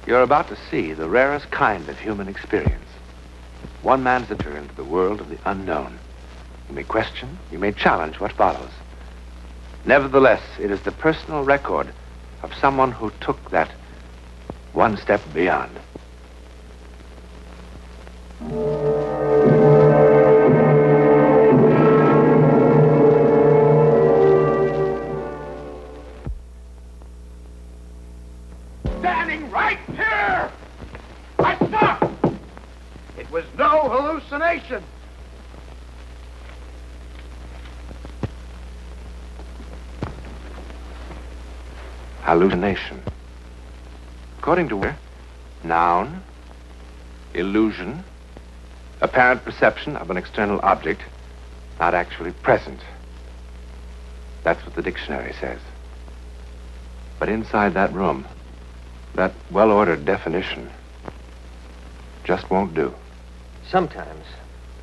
You're about to see the rarest kind of human experience. One man's enter into the world of the unknown. You may question, you may challenge what follows. Nevertheless, it is the personal record of someone who took that one step beyond. Standing right here! I stopped! It was no hallucination. Hallucination. According to where? Noun, illusion, apparent perception of an external object, not actually present. That's what the dictionary says. But inside that room, that well-ordered definition just won't do. Sometimes,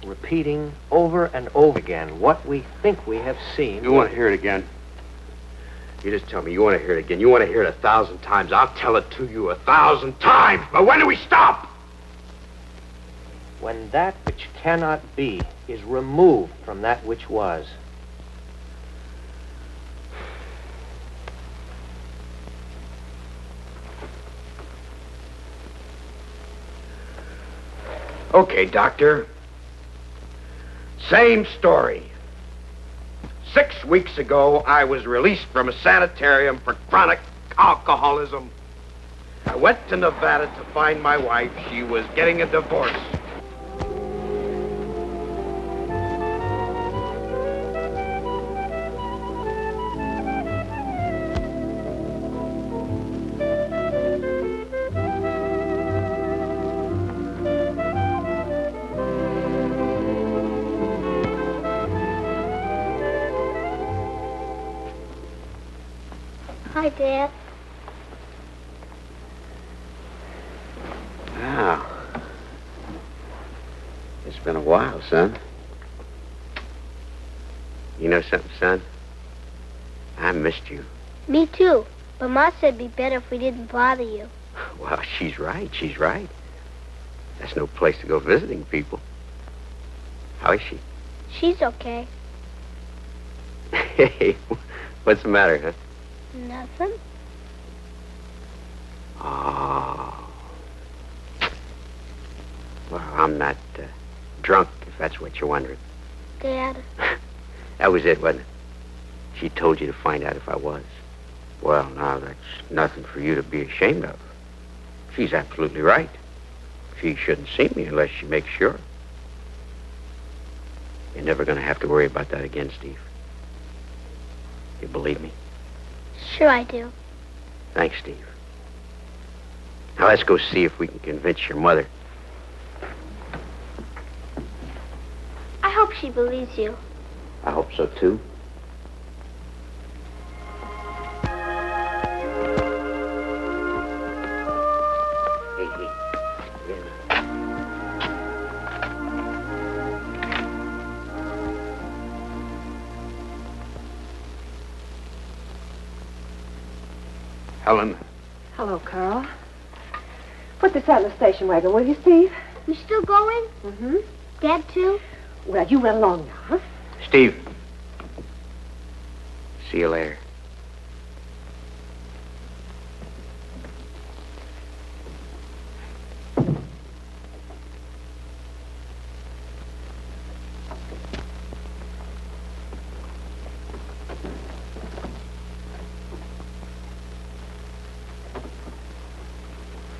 repeating over and over again what we think we have seen... You want to hear it again? You just tell me you want to hear it again. You want to hear it 1,000 times. I'll tell it to you 1,000 times. But when do we stop? When that which cannot be is removed from that which was. Okay, Doctor. Same story. 6 weeks ago, I was released from a sanitarium for chronic alcoholism. I went to Nevada to find my wife. She was getting a divorce. Hi, Dad. Wow. It's been a while, son. You know something, son? I missed you. Me too. But Ma said it'd be better if we didn't bother you. Well, she's right. She's right. That's no place to go visiting people. How is she? She's okay. Hey, what's the matter, huh? Nothing. Oh. Well, I'm not drunk, if that's what you're wondering. Dad. That was it, wasn't it? She told you to find out if I was. Well, now, that's nothing for you to be ashamed of. She's absolutely right. She shouldn't see me unless she makes sure. You're never going to have to worry about that again, Steve. You believe me? Sure I do. Thanks, Steve. Now let's go see if we can convince your mother. I hope she believes you. I hope so, too. Hey. Helen. Hello, Carl. Put this out in the station wagon, will you, Steve? You still going? Mm-hmm. Dad, too? Well, you run along now, huh? Steve. See you later.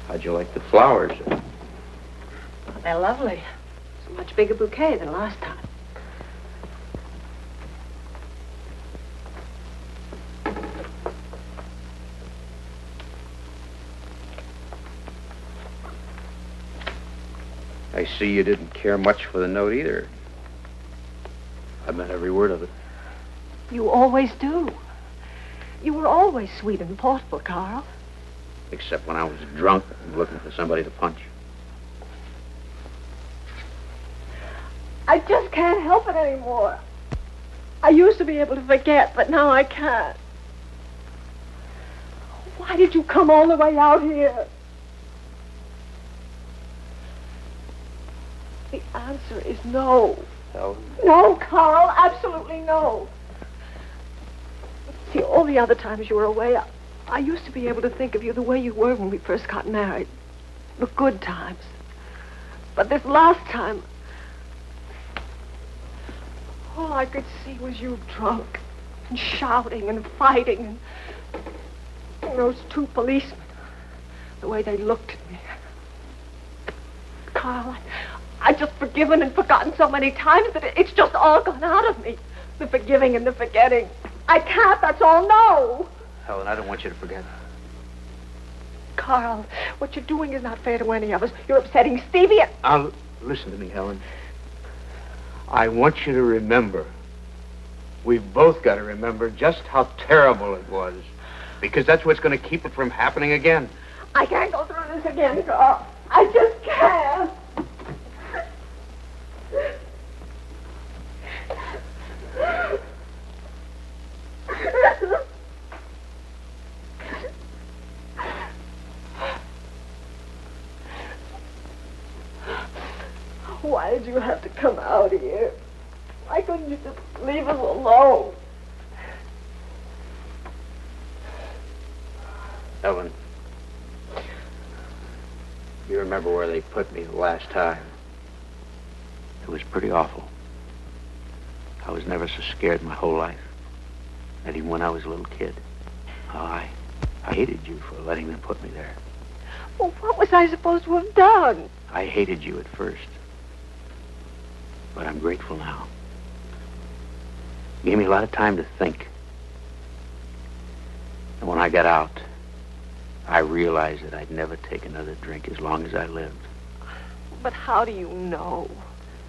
How'd you like the flowers? They're lovely. It's a much bigger bouquet than last time. I see you didn't care much for the note either. I meant every word of it. You always do. You were always sweet and thoughtful, Carl. Except when I was drunk and looking for somebody to punch. I just can't help it anymore. I used to be able to forget, but now I can't. Why did you come all the way out here? answer is no. Helen? No, Carl, absolutely no. See, all the other times you were away, I used to be able to think of you the way you were when we first got married. The good times. But this last time, all I could see was you drunk and shouting and fighting and those two policemen, the way they looked at me. Carl, I've just forgiven and forgotten so many times that it's just all gone out of me. The forgiving and the forgetting. I can't, that's all, no. Helen, I don't want you to forget. Carl, what you're doing is not fair to any of us. You're upsetting Stevie and... Now, listen to me, Helen. I want you to remember. We've both got to remember just how terrible it was. Because that's what's going to keep it from happening again. I can't go through this again, Carl. I just can't. Why did you have to come out here? Why couldn't you just leave us alone? Helen, you remember where they put me the last time? It was pretty awful. I was never so scared in my whole life. Not even when I was a little kid. Oh, I hated you for letting them put me there. Well, what was I supposed to have done? I hated you at first. But I'm grateful now. You gave me a lot of time to think. And when I got out, I realized that I'd never take another drink as long as I lived. But how do you know?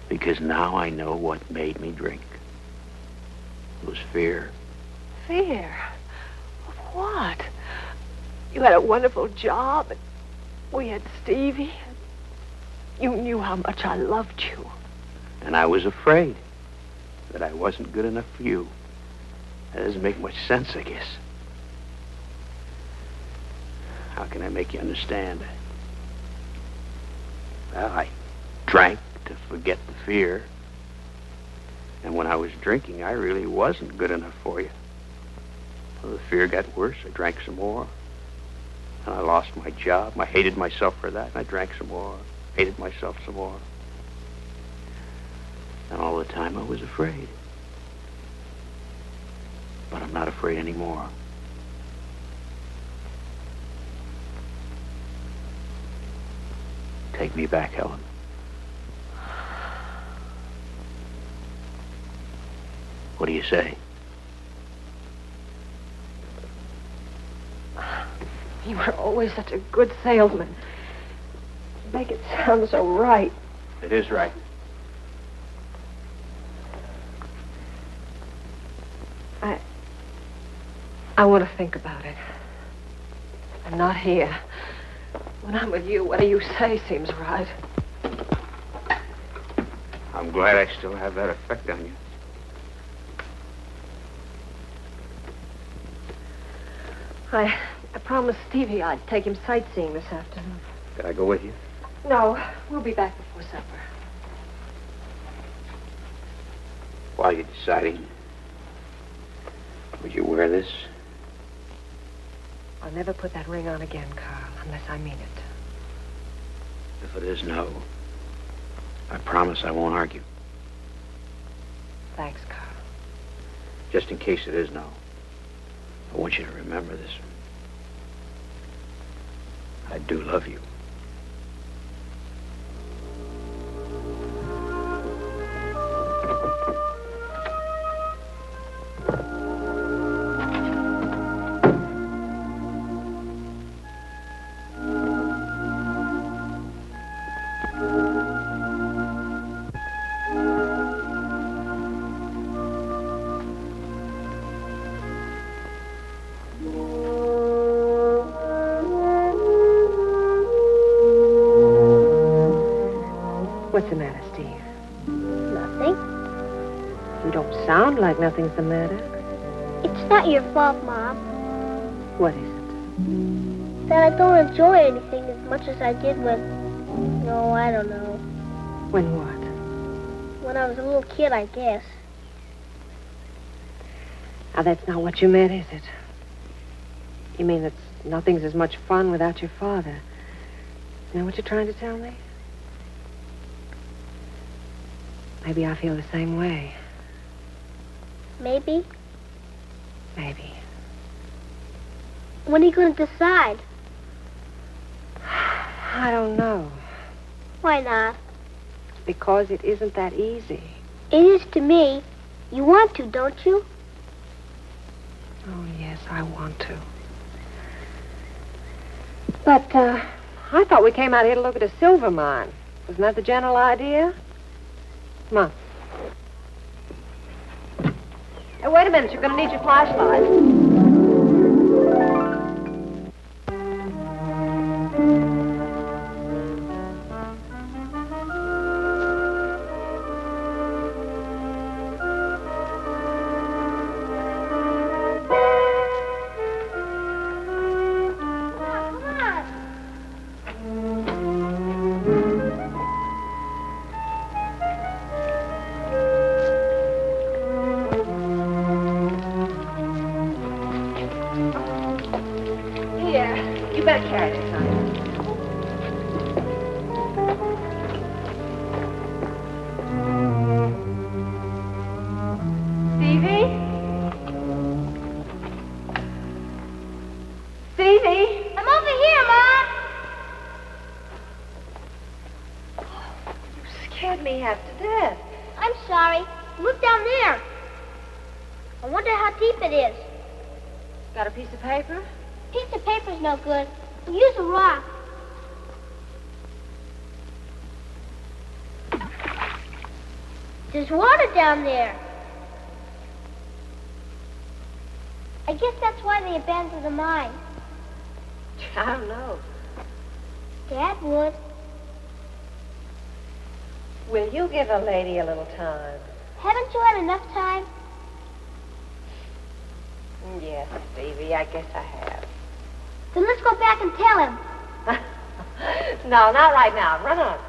Because now I know what made me drink. It was fear. Fear? Of what? You had a wonderful job, and we had Stevie. You knew how much I loved you. And I was afraid that I wasn't good enough for you. That doesn't make much sense, I guess. How can I make you understand? Well, I drank to forget the fear. And when I was drinking, I really wasn't good enough for you. Well, the fear got worse. I drank some more. And I lost my job. I hated myself for that. And I drank some more. Hated myself some more. And all the time I was afraid. But I'm not afraid anymore. Take me back, Helen. What do you say? You were always such a good salesman. You make it sound so right. It is right. I want to think about it. I'm not here. When I'm with you, whatever you say seems right. I'm glad I still have that effect on you. I promised Stevie I'd take him sightseeing this afternoon. Could I go with you? No, we'll be back before supper. While you're deciding, would you wear this? I'll never put that ring on again, Carl, unless I mean it. If it is no, I promise I won't argue. Thanks, Carl. Just in case it is no, I want you to remember this. I do love you. What's the matter, Steve? Nothing. You don't sound like nothing's the matter. It's not your fault, Mom, What is it? that I don't enjoy anything as much as I did when... No, I don't know. When what? When I was a little kid, I guess. Now, that's not what you meant, is it? You mean that nothing's as much fun without your father. Is that what you're trying to tell me? Maybe I feel the same way. Maybe. Maybe. When are you going to decide? I don't know. Why not? Because it isn't that easy. It is to me. You want to, don't you? Oh, yes, I want to. But, I thought we came out here to look at a silver mine. Wasn't that the general idea? Come on. Hey, wait a minute. You're going to need your flashlight. You better carry this, honey. Stevie? Stevie? I'm over here, Mom. You scared me half to death. I'm sorry. Look down there. I wonder how deep it is. Got a piece of paper? Piece of paper's no good. We'll use a rock. There's water down there. I guess that's why they abandoned the mine. I don't know. Dad would. Will you give a lady a little time? Haven't you had enough time? Yes, Stevie, I guess I have. Then let's go back and tell him. No, not right now. Run on.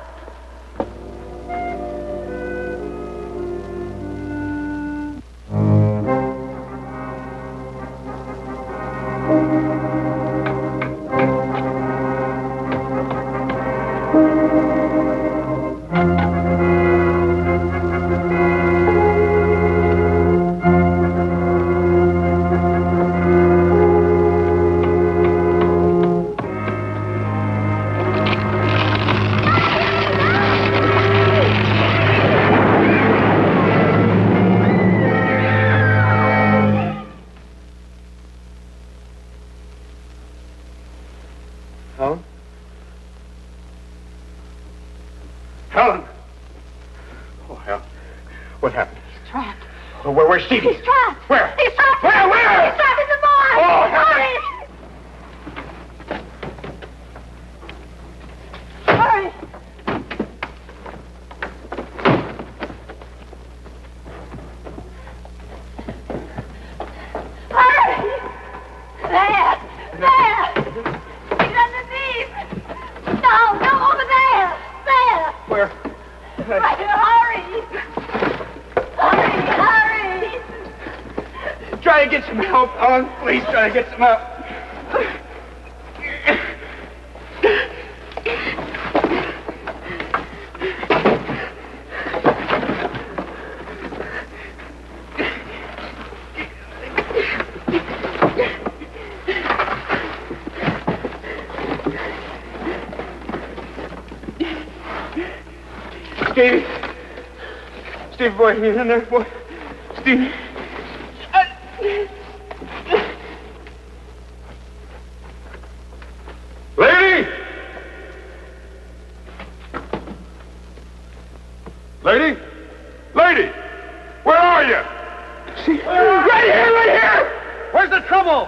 Helen? Helen! Oh, Helen. What happened? He's trapped. Oh, where's Stevie? He's trapped. Where? He's trapped. Where? He's trapped in the barn. Oh, hurry! Hurry! Hurry! There! He's underneath! No, over there! There! Where? Right here, hurry! Hurry! Try to get some help, Helen. Please try to get some help. Stevie. Stevie, boy, you in there, boy? Stevie. Lady! Lady? Lady! Where are you? Right here, right here! Where's the trouble?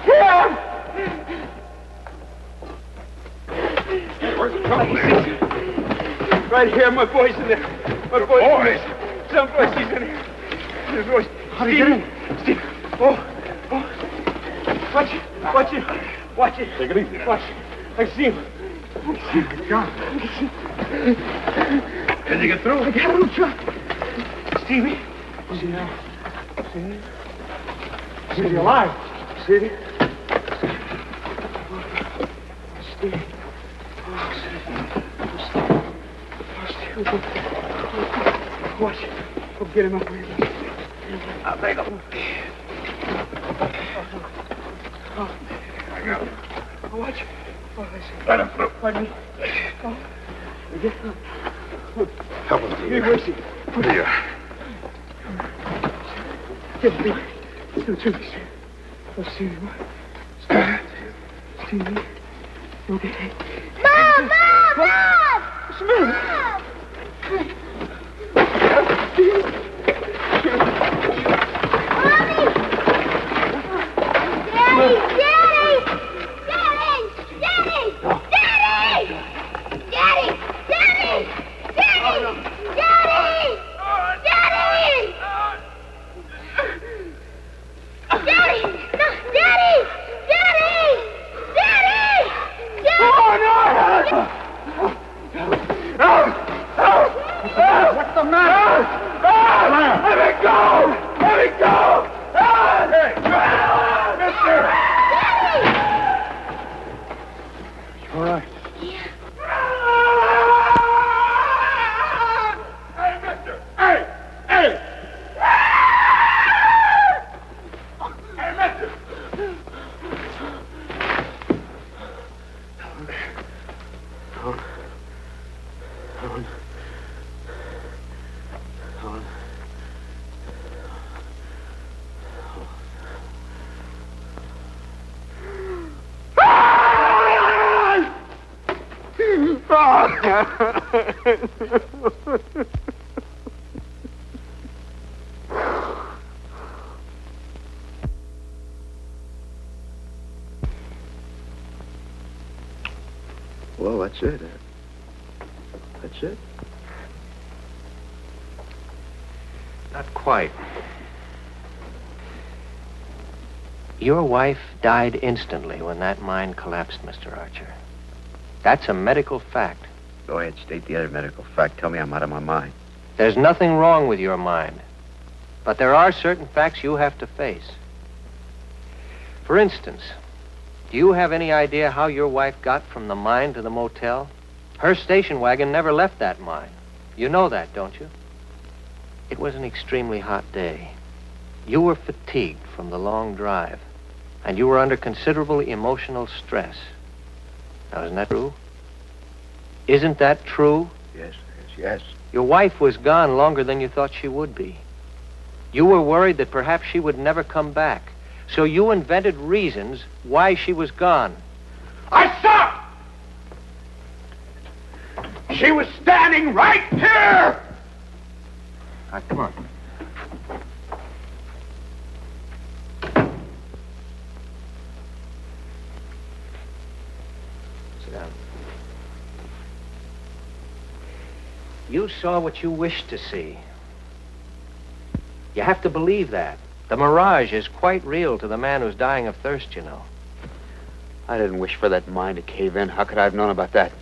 Here! Where's the trouble, lady? Right here, my boy's in there. My boy's in there. Someplace he's in here. His voice. How do you get in? Steve. Oh. Watch it. Take it easy now. Watch. I see him. He's gone. Can you get through? I got a little truck. Stevie? Is he now? Is he alive? Stevie? Stevie? Watch. I'll get him up here. I'll take him. I got him. Watch. Let him through. Pardon me. Help him, Steve. Where's he? Here you are. Get me. Stevie. Oh, Stevie. Stevie. Okay. Mom! Mom! Mom! What's the matter? Mom! What's the matter? Let me go! Let me go! Mister! All right. Hey, mister! Hey! Hey! Hey, mister! Well, that's it. That's it. Not quite. Your wife died instantly when that mine collapsed, Mr. Archer. That's a medical fact. Go ahead, state the other medical fact. Tell me I'm out of my mind. There's nothing wrong with your mind. But there are certain facts you have to face. For instance, do you have any idea how your wife got from the mine to the motel? Her station wagon never left that mine. You know that, don't you? It was an extremely hot day. You were fatigued from the long drive, and you were under considerable emotional stress. Now, isn't that true? Isn't that true? Yes. Your wife was gone longer than you thought she would be. You were worried that perhaps she would never come back. So you invented reasons why she was gone. I saw! She was standing right here! Now, come on. Sit down. You saw what you wished to see. You have to believe that. The mirage is quite real to the man who's dying of thirst, you know. I didn't wish for that mine to cave in. How could I have known about that?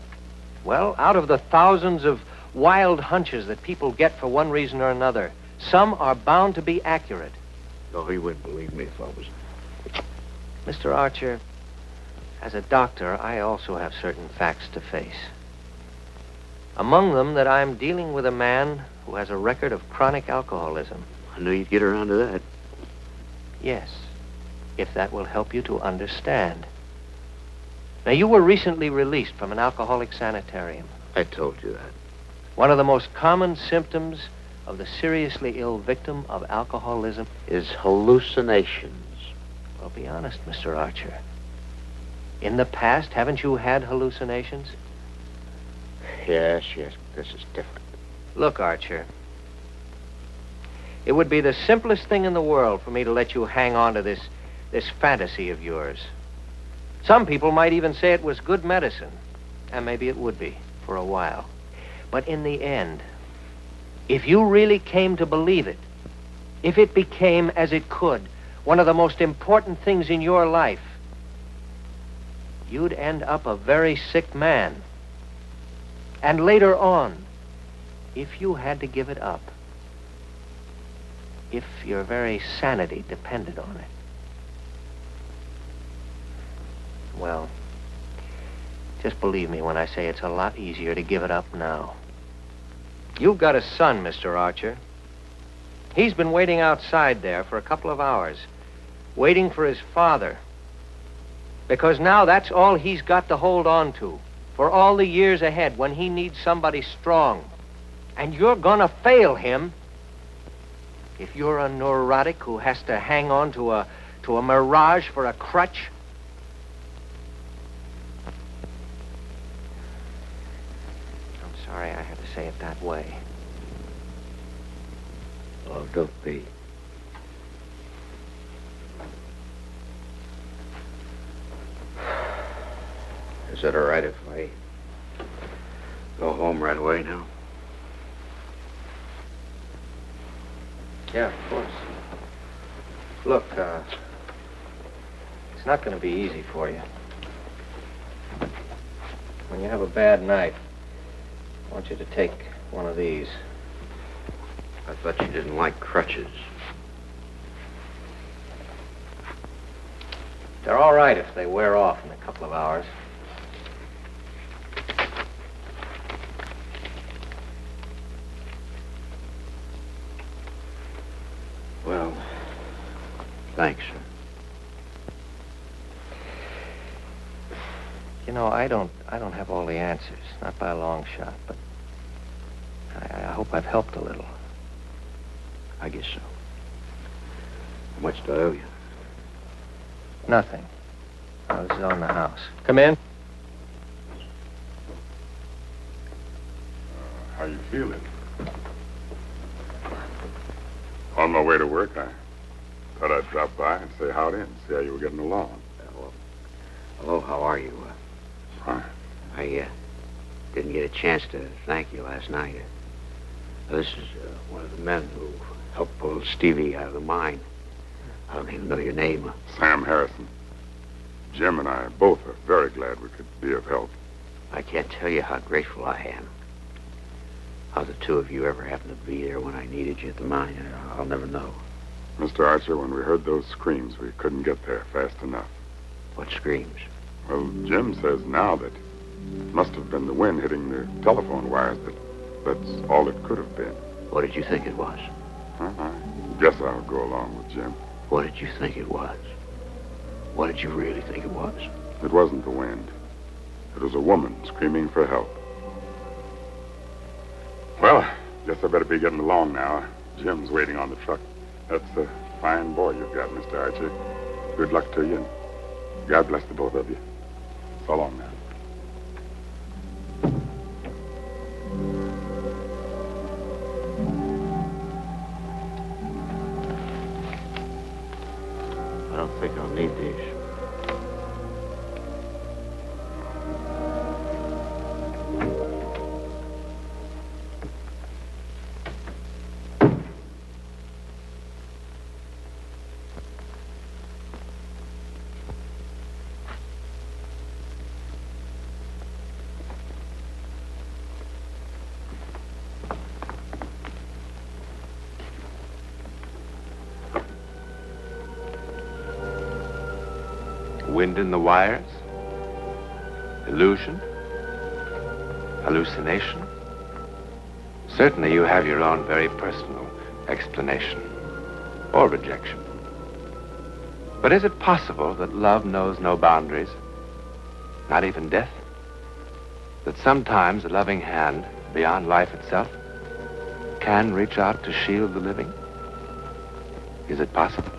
Well, out of the thousands of wild hunches that people get for one reason or another, some are bound to be accurate. Oh, he wouldn't believe me if I was... Mr. Archer, as a doctor, I also have certain facts to face. Among them, that I'm dealing with a man who has a record of chronic alcoholism. I knew you'd get around to that. Yes, if that will help you to understand. Now, you were recently released from an alcoholic sanitarium. I told you that. One of the most common symptoms of the seriously ill victim of alcoholism Is hallucinations. Well, be honest, Mr. Archer. In the past, haven't you had hallucinations? Yes, but this is different. Look, Archer, it would be the simplest thing in the world for me to let you hang on to this fantasy of yours. Some people might even say it was good medicine, and maybe it would be for a while. But in the end, if you really came to believe it, if it became, as it could, one of the most important things in your life, you'd end up a very sick man. And later on, if you had to give it up, if your very sanity depended on it. Well, just believe me when I say it's a lot easier to give it up now. You've got a son, Mr. Archer. He's been waiting outside there for a couple of hours, waiting for his father. Because now that's all he's got to hold on to for all the years ahead when he needs somebody strong. And you're gonna fail him if you're a neurotic who has to hang on to a mirage for a crutch. I'm sorry I had to say it that way. Oh, don't be. Is it all right if I go home right away now? Yeah, of course. Look, it's not going to be easy for you. When you have a bad night, I want you to take one of these. I thought you didn't like crutches. They're all right if they wear off in a couple of hours. Well, thanks, sir. You know, I don't have all the answers, not by a long shot, but I hope I've helped a little. I guess so. How much do I owe you? Nothing. Oh, this is on the house. Come in. How you feeling? On my way to work, I thought I'd drop by and say howdy and see how you were getting along. Well, hello, how are you? Fine. I didn't get a chance to thank you last night. This is one of the men who helped pull Stevie out of the mine. I don't even know your name. Sam Harrison. Jim and I both are very glad we could be of help. I can't tell you how grateful I am. How the two of you ever happened to be there when I needed you at the mine, I'll never know. Mr. Archer, when we heard those screams, we couldn't get there fast enough. What screams? Well, Jim says now that it must have been the wind hitting the telephone wires. That's all it could have been. What did you think it was? Well, I guess I'll go along with Jim. What did you think it was? What did you really think it was? It wasn't the wind. It was a woman screaming for help. Well, guess I better be getting along now. Jim's waiting on the truck. That's a fine boy you've got, Mr. Archer. Good luck to you, and God bless the both of you. So long now. I don't think I'll need these. Wind in the wires? Illusion? Hallucination? Certainly you have your own very personal explanation. Or rejection. But is it possible that love knows no boundaries? Not even death? That sometimes a loving hand, beyond life itself, can reach out to shield the living? Is it possible?